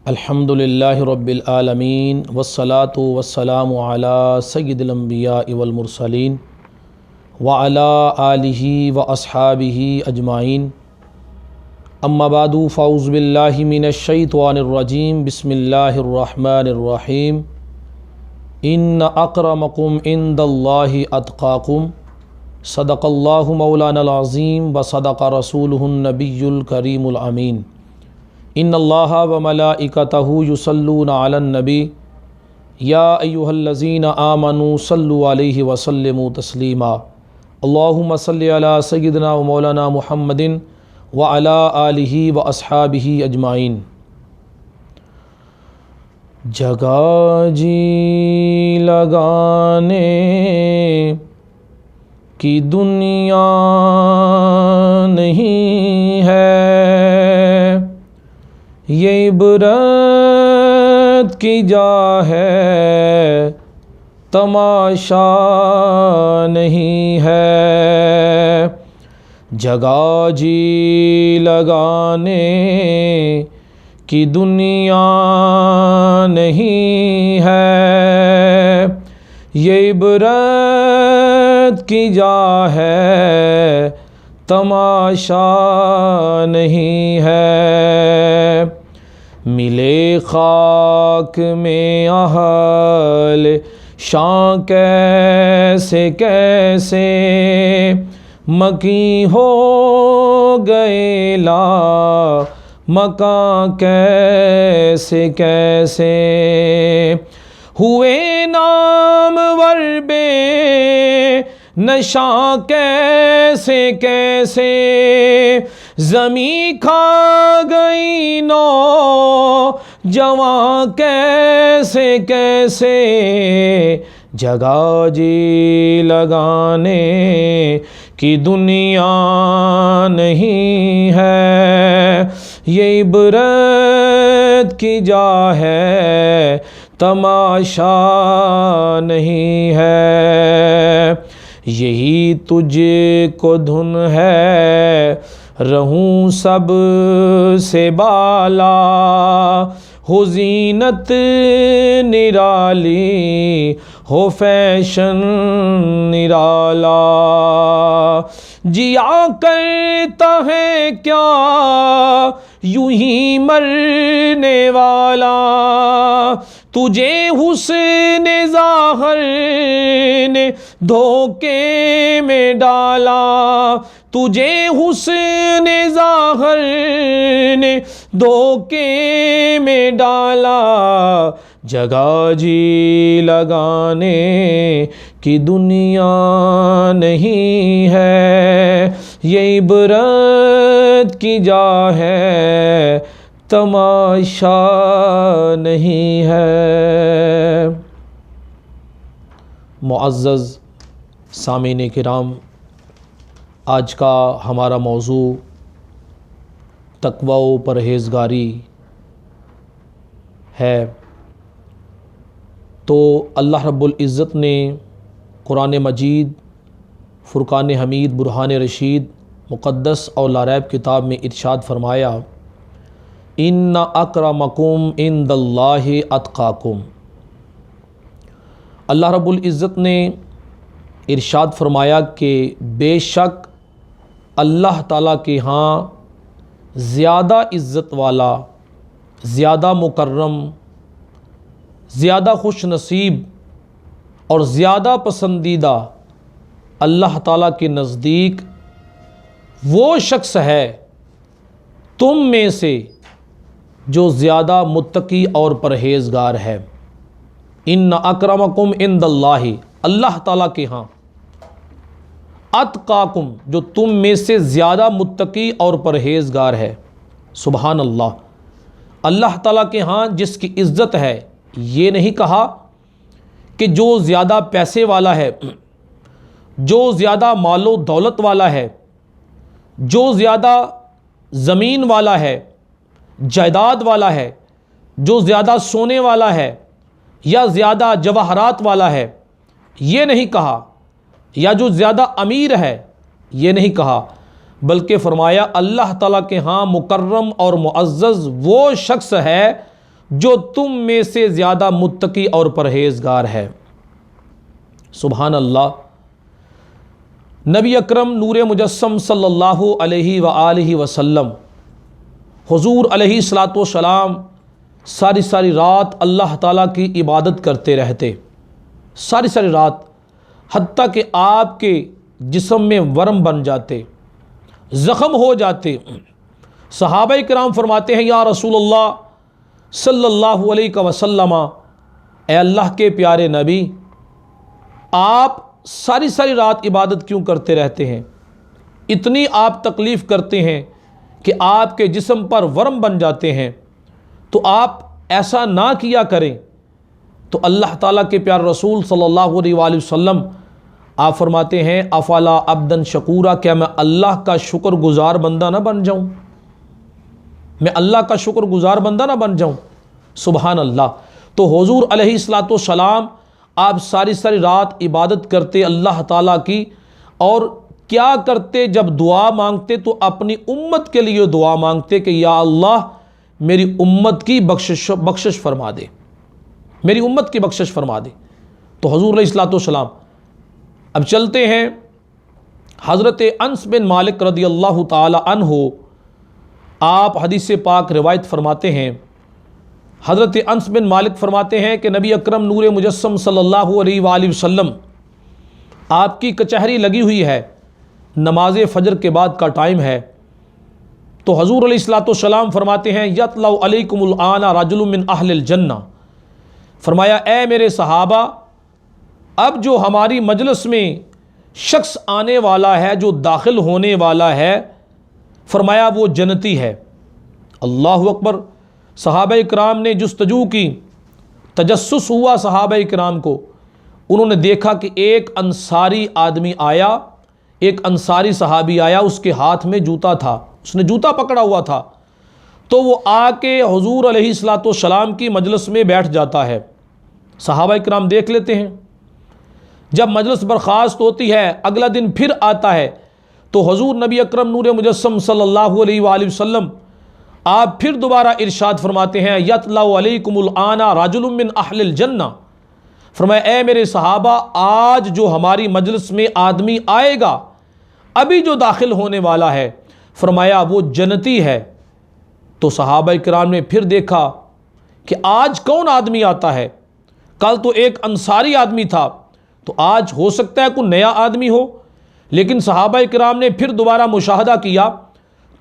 الحمدللہ رب العالمین والصلاة والسلام علی سید الانبیاء والمرسلین وعلی آلہ واصحابہ اجمعین اما بعد فاعوذ باللہ من الشیطان الرجیم بسم اللہ الرحمن الرحیم ان اکرمکم عند اللہ اتقاکم صدق اللہ مولانا العظیم وصدق رسولہ النبی الکریم الامین ان اللہ وملائکتہ یصلون علی النبی یا ایہا الذین آمنوا صلوا علیہ وسلموا تسلیما اللہم صلی علی سیدنا و مولانا محمد وعلی آلہ واصحابہ اجمعین۔ جگہ جی لگانے کی دنیا نہیں ہے، یہ عبرت کی جا ہے، تماشا نہیں ہے۔ جگہ جی لگانے کی دنیا نہیں ہے، یہ عبرت کی جا ہے، تماشا نہیں ہے۔ ملے خاک میں اہل شان کیسے کیسے، مکی ہو گئے لا مکان کیسے کیسے، ہوئے نامور بے نشاں کیسے کیسے، زمیں کھا گئی نوجواں کیسے کیسے۔ جگہ جی لگانے کی دنیا نہیں ہے، یہ عبرت کی جا ہے، تماشا نہیں ہے۔ یہی تجھ کو دھن ہے رہوں سب سے بالا، ہو زینت نرالی ہو فیشن نرالا، جیا کرتا ہے کیا یوں ہی مرنے والا، تجھے حسن ظاہر نے دھوکے میں ڈالا، تجھے حسن ظاہر نے دھوکے میں ڈالا۔ جگہ جی لگانے کی دنیا نہیں ہے، یہ عبرت کی جا ہے، تماشا نہیں ہے۔ معزز سامعین کرام، آج کا ہمارا موضوع تقوی و پرہیزگاری ہے۔ تو اللہ رب العزت نے قرآن مجید، فرقان حمید، برہان رشید، مقدس اور لاریب کتاب میں ارشاد فرمایا، ان اکرمکم عند اللہ اتقاکم۔ اللہ رب العزت نے ارشاد فرمایا کہ بے شک اللہ تعالیٰ کے ہاں زیادہ عزت والا، زیادہ مکرم، زیادہ خوش نصیب اور زیادہ پسندیدہ اللہ تعالیٰ کے نزدیک وہ شخص ہے تم میں سے جو زیادہ متقی اور پرہیزگار ہے۔ ان اکرمکم عند اللہ، اللہ تعالیٰ کے ہاں، اتقاکم، جو تم میں سے زیادہ متقی اور پرہیزگار ہے۔ سبحان اللہ۔ اللہ تعالیٰ کے ہاں جس کی عزت ہے، یہ نہیں کہا کہ جو زیادہ پیسے والا ہے، جو زیادہ مال و دولت والا ہے، جو زیادہ زمین والا ہے، جائیداد والا ہے، جو زیادہ سونے والا ہے، یا زیادہ جواہرات والا ہے یہ نہیں کہا، یا جو زیادہ امیر ہے یہ نہیں کہا، بلکہ فرمایا اللہ تعالیٰ کے ہاں مکرم اور معزز وہ شخص ہے جو تم میں سے زیادہ متقی اور پرہیزگار ہے۔ سبحان اللہ۔ نبی اکرم نور مجسم صلی اللہ علیہ وآلہ وسلم حضور علیہ الصلاۃ والسلام ساری رات اللہ تعالیٰ کی عبادت کرتے رہتے، ساری رات، حتیٰ کہ آپ کے جسم میں ورم بن جاتے، زخم ہو جاتے۔ صحابہ کرام فرماتے ہیں یا رسول اللہ صلی اللہ علیہ وسلم، اے اللہ کے پیارے نبی، آپ ساری رات عبادت کیوں کرتے رہتے ہیں؟ اتنی آپ تکلیف کرتے ہیں کہ آپ کے جسم پر ورم بن جاتے ہیں، تو آپ ایسا نہ کیا کریں۔ تو اللہ تعالیٰ کے پیارے رسول صلی اللہ علیہ وآلہ وسلم آپ فرماتے ہیں افلا عبدن شکورا، کیا میں اللہ کا شکر گزار بندہ نہ بن جاؤں؟ میں اللہ کا شکر گزار بندہ نہ بن جاؤں؟ سبحان اللہ۔ تو حضور علیہ الصلاۃ والسلام آپ ساری رات عبادت کرتے اللہ تعالیٰ کی، اور کیا کرتے؟ جب دعا مانگتے تو اپنی امت کے لیے دعا مانگتے کہ یا اللہ میری امت کی بخشش فرما دے، میری امت کی بخشش فرما دے۔ تو حضور علیہ الصلاۃ والسلام، اب چلتے ہیں حضرت انس بن مالک رضی اللہ تعالی عنہ، آپ حدیث پاک روایت فرماتے ہیں، حضرت انس بن مالک فرماتے ہیں کہ نبی اکرم نور مجسم صلی اللہ علیہ وآلہ وسلم آپ کی کچہری لگی ہوئی ہے، نماز فجر کے بعد کا ٹائم ہے، تو حضور علیہ الصلاۃ والسلام فرماتے ہیں یطلع علیکم الآن رجل من اہل الجنہ، فرمایا اے میرے صحابہ، اب جو ہماری مجلس میں شخص آنے والا ہے، جو داخل ہونے والا ہے، فرمایا وہ جنتی ہے۔ اللہ اکبر۔ صحابہ کرام نے جستجو کی، تجسس ہوا صحابہ کرام کو، انہوں نے دیکھا کہ ایک انصاری آدمی آیا، ایک انصاری صحابی آیا، اس کے ہاتھ میں جوتا تھا، اس نے جوتا پکڑا ہوا تھا، تو وہ آ کے حضور علیہ الصلاۃ والسلام کی مجلس میں بیٹھ جاتا ہے۔ صحابہ کرام دیکھ لیتے ہیں، جب مجلس برخاست ہوتی ہے، اگلا دن پھر آتا ہے، تو حضور نبی اکرم نور مجسم صلی اللہ علیہ وآلہ وسلم آپ پھر دوبارہ ارشاد فرماتے ہیں یطلع علیکم الآن رجل من اہل الجنہ، فرمایا اے میرے صحابہ، آج جو ہماری مجلس میں آدمی آئے گا، ابھی جو داخل ہونے والا ہے، فرمایا وہ جنتی ہے۔ تو صحابہ کرام نے پھر دیکھا کہ آج کون آدمی آتا ہے، کل تو ایک انصاری آدمی تھا، تو آج ہو سکتا ہے کوئی نیا آدمی ہو، لیکن صحابہ کرام نے پھر دوبارہ مشاہدہ کیا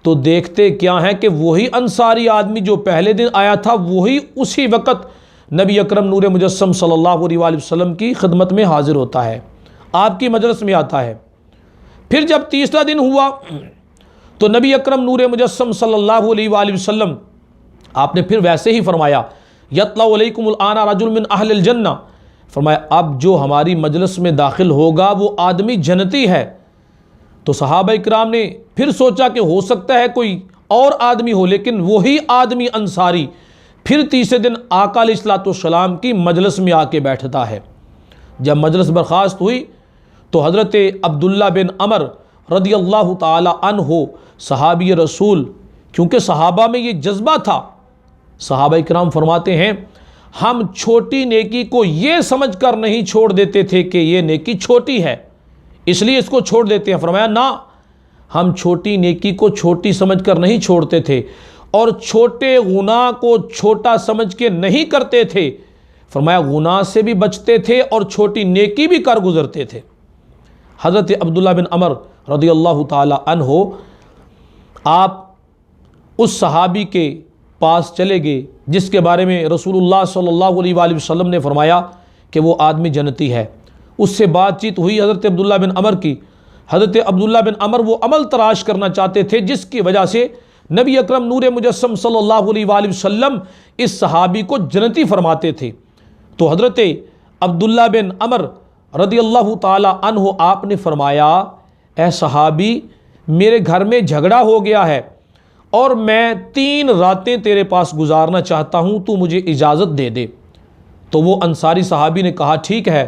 تو دیکھتے کیا ہیں کہ وہی انصاری آدمی جو پہلے دن آیا تھا، وہی اسی وقت نبی اکرم نور مجسم صلی اللہ علیہ وآلہ وسلم کی خدمت میں حاضر ہوتا ہے، آپ کی مجلس میں آتا ہے۔ پھر جب تیسرا دن ہوا تو نبی اکرم نور مجسم صلی اللہ علیہ وآلہ وسلم آپ نے پھر ویسے ہی فرمایا یطلع علیکم الآن رجل من اہل الجنہ، فرمایا اب جو ہماری مجلس میں داخل ہوگا وہ آدمی جنتی ہے۔ تو صحابہ کرام نے پھر سوچا کہ ہو سکتا ہے کوئی اور آدمی ہو، لیکن وہی آدمی انصاری پھر تیسرے دن آقا علیہ الصلوۃ والسلام کی مجلس میں آ کے بیٹھتا ہے۔ جب مجلس برخاست ہوئی تو حضرت عبداللہ بن عمر رضی اللہ تعالی عنہ صحابی رسول، کیونکہ صحابہ میں یہ جذبہ تھا، صحابہ کرام فرماتے ہیں ہم چھوٹی نیکی کو یہ سمجھ کر نہیں چھوڑ دیتے تھے کہ یہ نیکی چھوٹی ہے اس لیے اس کو چھوڑ دیتے ہیں، فرمایا نہ، ہم چھوٹی نیکی کو چھوٹی سمجھ کر نہیں چھوڑتے تھے، اور چھوٹے گناہ کو چھوٹا سمجھ کے نہیں کرتے تھے، فرمایا گناہ سے بھی بچتے تھے اور چھوٹی نیکی بھی کر گزرتے تھے۔ حضرت عبداللہ بن عمر رضی اللہ تعالی عنہ آپ اس صحابی کے پاس چلے گئے جس کے بارے میں رسول اللہ صلی اللہ علیہ وآلہ وسلم نے فرمایا کہ وہ آدمی جنتی ہے۔ اس سے بات چیت ہوئی حضرت عبداللہ بن عمر کی۔ حضرت عبداللہ بن عمر وہ عمل تلاش کرنا چاہتے تھے جس کی وجہ سے نبی اکرم نور مجسم صلی اللہ علیہ وآلہ وسلم اس صحابی کو جنتی فرماتے تھے۔ تو حضرت عبداللہ بن عمر رضی اللہ تعالی عنہ آپ نے فرمایا اے صحابی، میرے گھر میں جھگڑا ہو گیا ہے اور میں 3 راتیں تیرے پاس گزارنا چاہتا ہوں، تو مجھے اجازت دے دے۔ تو وہ انصاری صحابی نے کہا ٹھیک ہے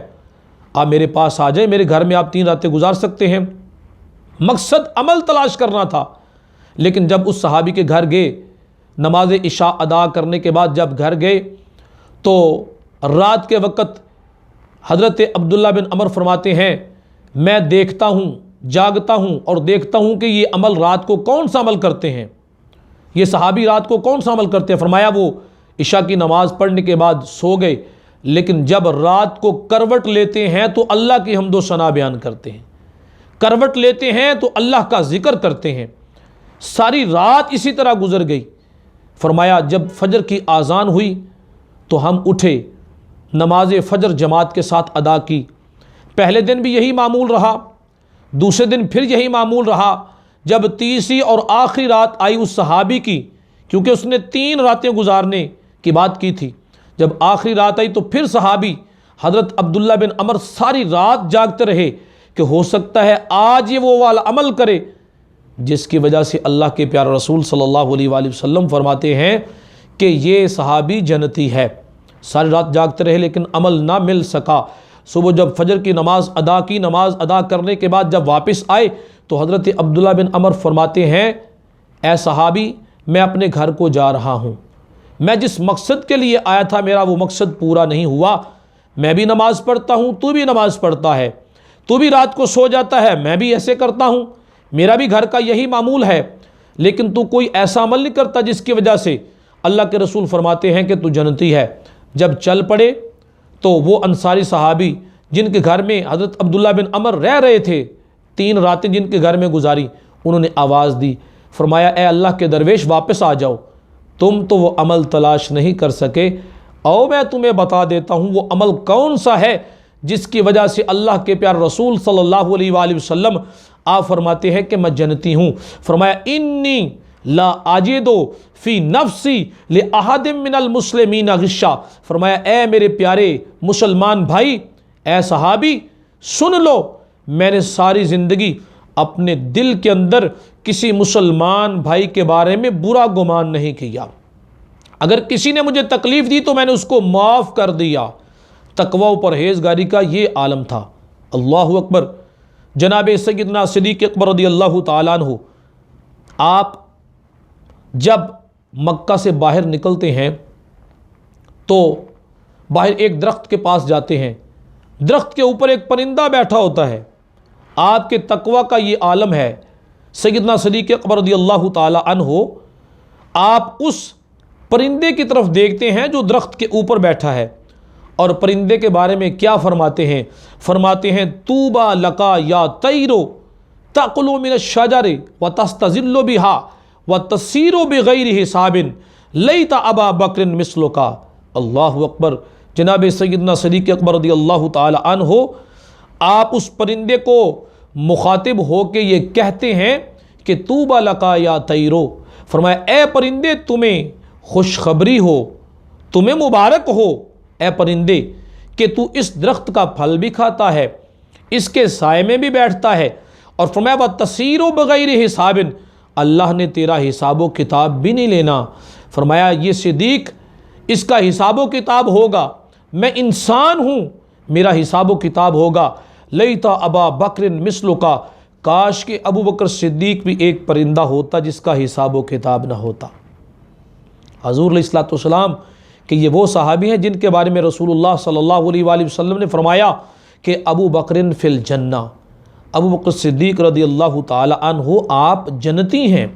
آپ میرے پاس آ جائیں، میرے گھر میں آپ 3 راتیں گزار سکتے ہیں۔ مقصد عمل تلاش کرنا تھا، لیکن جب اس صحابی کے گھر گئے، نماز عشاء ادا کرنے کے بعد جب گھر گئے تو رات کے وقت حضرت عبداللہ بن عمر فرماتے ہیں میں دیکھتا ہوں، جاگتا ہوں اور دیکھتا ہوں کہ یہ عمل رات کو کون سا عمل کرتے ہیں، یہ صحابی رات کو کون سا عمل کرتے ہیں۔ فرمایا وہ عشاء کی نماز پڑھنے کے بعد سو گئے، لیکن جب رات کو کروٹ لیتے ہیں تو اللہ کی حمد و ثنا بیان کرتے ہیں، کروٹ لیتے ہیں تو اللہ کا ذکر کرتے ہیں۔ ساری رات اسی طرح گزر گئی۔ فرمایا جب فجر کی آذان ہوئی تو ہم اٹھے، نماز فجر جماعت کے ساتھ ادا کی۔ پہلے دن بھی یہی معمول رہا، دوسرے دن پھر یہی معمول رہا۔ جب تیسری اور آخری رات آئی اس صحابی کی، کیونکہ اس نے 3 راتیں گزارنے کی بات کی تھی، جب آخری رات آئی تو پھر صحابی حضرت عبداللہ بن عمر ساری رات جاگتے رہے کہ ہو سکتا ہے آج یہ وہ والا عمل کرے جس کی وجہ سے اللہ کے پیارے رسول صلی اللہ علیہ وآلہ وسلم فرماتے ہیں کہ یہ صحابی جنتی ہے۔ ساری رات جاگتے رہے لیکن عمل نہ مل سکا۔ صبح جب فجر کی نماز ادا کی، نماز ادا کرنے کے بعد جب واپس آئے تو حضرت عبداللہ بن عمر فرماتے ہیں اے صحابی میں اپنے گھر کو جا رہا ہوں، میں جس مقصد کے لیے آیا تھا میرا وہ مقصد پورا نہیں ہوا۔ میں بھی نماز پڑھتا ہوں، تو بھی نماز پڑھتا ہے، تو بھی رات کو سو جاتا ہے، میں بھی ایسے کرتا ہوں، میرا بھی گھر کا یہی معمول ہے، لیکن تو کوئی ایسا عمل نہیں کرتا جس کی وجہ سے اللہ کے رسول فرماتے ہیں کہ تو جنتی ہے۔ جب چل پڑے تو وہ انصاری صحابی جن کے گھر میں حضرت عبداللہ بن عمر رہ رہے تھے، 3 راتیں جن کے گھر میں گزاری، انہوں نے آواز دی، فرمایا اے اللہ کے درویش واپس آ جاؤ، تم تو وہ عمل تلاش نہیں کر سکے، او میں تمہیں بتا دیتا ہوں وہ عمل کون سا ہے جس کی وجہ سے اللہ کے پیارے رسول صلی اللہ علیہ وآلہ وسلم آپ فرماتے ہیں کہ میں جنتی ہوں۔ فرمایا انی لا آجدو فی نفسی لأحد من المسلمین غشا۔ فرمایا اے میرے پیارے مسلمان بھائی، اے صحابی سن لو، میں نے ساری زندگی اپنے دل کے اندر کسی مسلمان بھائی کے بارے میں برا گمان نہیں کیا، اگر کسی نے مجھے تکلیف دی تو میں نے اس کو معاف کر دیا۔ تقوی و پرہیزگاری کا یہ عالم تھا۔ اللہ اکبر۔ جناب سیدنا صدیق اکبر رضی اللہ تعالیٰ عنہ آپ جب مکہ سے باہر نکلتے ہیں تو باہر ایک درخت کے پاس جاتے ہیں، درخت کے اوپر ایک پرندہ بیٹھا ہوتا ہے۔ آپ کے تقوی کا یہ عالم ہے۔ سیدنا صدیق اکبر رضی اللہ تعالیٰ عنہ آپ اس پرندے کی طرف دیکھتے ہیں جو درخت کے اوپر بیٹھا ہے، اور پرندے کے بارے میں کیا فرماتے ہیں؟ فرماتے ہیں طوبیٰ لکا یا طیرو تأکلو من الشجر وتستظل بہا وتسیر بغیر حساب لیت ابا بکر مثلک۔ اللہ اکبر۔ جناب سیدنا صدیق اکبر رضی اللہ تعالی عنہ آپ اس پرندے کو مخاطب ہو کے یہ کہتے ہیں کہ طوبیٰ لکا یا طیرو، فرمایا اے پرندے تمہیں خوشخبری ہو، تمہیں مبارک ہو اے پرندے کہ تو اس درخت کا پھل بھی کھاتا ہے، اس کے سائے میں بھی بیٹھتا ہے، اور فرمایا وَتَسِيرُ بِغَيْرِ حِسَابٍ، اللہ نے تیرا حساب و کتاب بھی نہیں لینا۔ فرمایا یہ صدیق اس کا حساب و کتاب ہوگا، میں انسان ہوں، میرا حساب و کتاب ہوگا۔ لیتا ابا بکر مثلک، کاش کہ ابو بکر صدیق بھی ایک پرندہ ہوتا جس کا حساب و کتاب نہ ہوتا۔ حضور علیہ الصلوۃ والسلام کہ یہ وہ صحابی ہیں جن کے بارے میں رسول اللہ صلی اللہ علیہ وآلہ وسلم نے فرمایا کہ ابو بکر فی الجنہ، ابو بکر صدیق رضی اللہ تعالی عنہ آپ جنتی ہیں،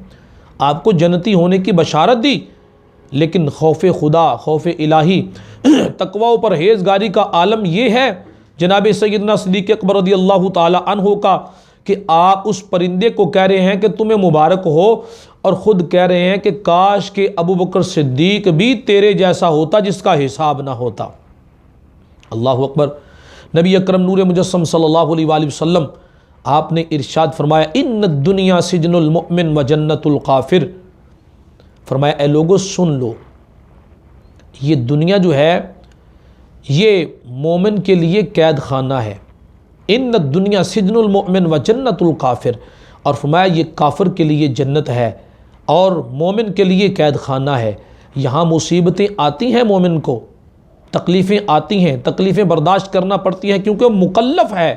آپ کو جنتی ہونے کی بشارت دی۔ لیکن خوف خدا، خوف الہی، تقوی و پرہیزگاری کا عالم یہ ہے جناب سیدنا صدیق اکبر رضی اللہ تعالی عنہ کا کہ آپ اس پرندے کو کہہ رہے ہیں کہ تمہیں مبارک ہو، اور خود کہہ رہے ہیں کہ کاش کہ ابو بکر صدیق بھی تیرے جیسا ہوتا جس کا حساب نہ ہوتا۔ اللہ اکبر۔ نبی اکرم نور مجسم صلی اللہ علیہ وآلہ وسلم آپ نے ارشاد فرمایا ان الدنیا سجن المؤمن و جنت الکافر۔ فرمایا اے لوگو سن لو، یہ دنیا جو ہے یہ مومن کے لیے قید خانہ ہے۔ ان الدنیا سجن المؤمن و جنت الکافر، اور فرمایا یہ کافر کے لیے جنت ہے اور مومن کے لیے قید خانہ ہے۔ یہاں مصیبتیں آتی ہیں مومن کو، تکلیفیں آتی ہیں، تکلیفیں برداشت کرنا پڑتی ہیں، کیونکہ وہ مکلف ہے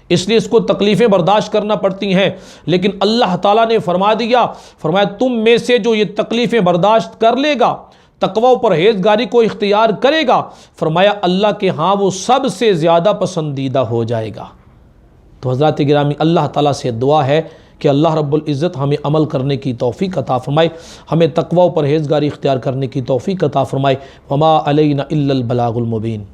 اس لیے اس کو تکلیفیں برداشت کرنا پڑتی ہیں۔ لیکن اللہ تعالیٰ نے فرمایا تم میں سے جو یہ تکلیفیں برداشت کر لے گا، تقوی و پرہیزگاری کو اختیار کرے گا، فرمایا اللہ کے ہاں وہ سب سے زیادہ پسندیدہ ہو جائے گا۔ تو حضرات گرامی، اللہ تعالیٰ سے دعا ہے کہ اللہ رب العزت ہمیں عمل کرنے کی توفیق عطا فرمائے، ہمیں تقوی و پرہیزگاری اختیار کرنے کی توفیق عطا فرمائے۔ وما علینا الا البلاغ المبین۔